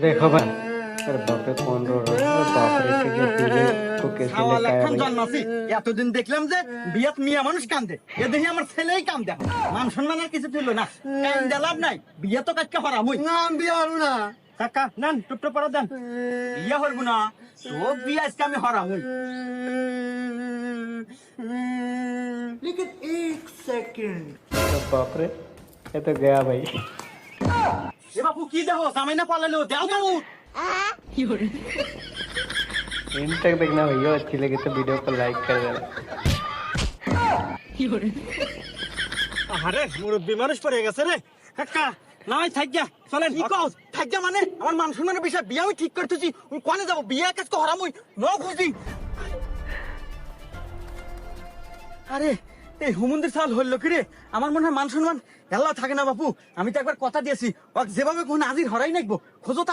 देखो भाई अरे बाप रे कौन रो रहा है बाप रे के पीले को कैसे लेके आया भाई জন্মাছি এতদিন দেখলাম যে বিয়াত মিয়া মানুষ কান্দে এ দেখি আমার ছেলেই কান্দে মান সম্মান আর কিছু ছিল না কান্দে লাভ নাই বিয়া তো কাটকে হরা মুই না আমি বিয়ে হবো না। কাকা নেন টুপটা পরা দেন বিয়া হইব না তো বিয়া আজকে আমি হরা মুই लेकिन एक सेकंड तो बाप रे ये तो गया भाई এ বাপু কি দেখো জামাই না পালালো দেও তো इन तक देखना भैया अच्छी लगी तो वीडियो को लाइक कर देना আরে মুরব্বি মানুষ পড়ে গেছে রে কাকা নাই থাক গা চলেন কি কও থাক গা মানে আমার মান সম্মানের বিষয় বিয়া আমি ঠিক করতেছি কোনে যাব বিয়া কাজ কো হরা মুই ন খুঁজি আরে এই হুমুন্দির সাল হইল কি রে আমার মনে হয় মান সম্মান এল্লা থাকে না বাপু আমি তো একবার কথা দিয়েছি ও যেভাবে কোন আজির হরাই নাকবো খোঁজো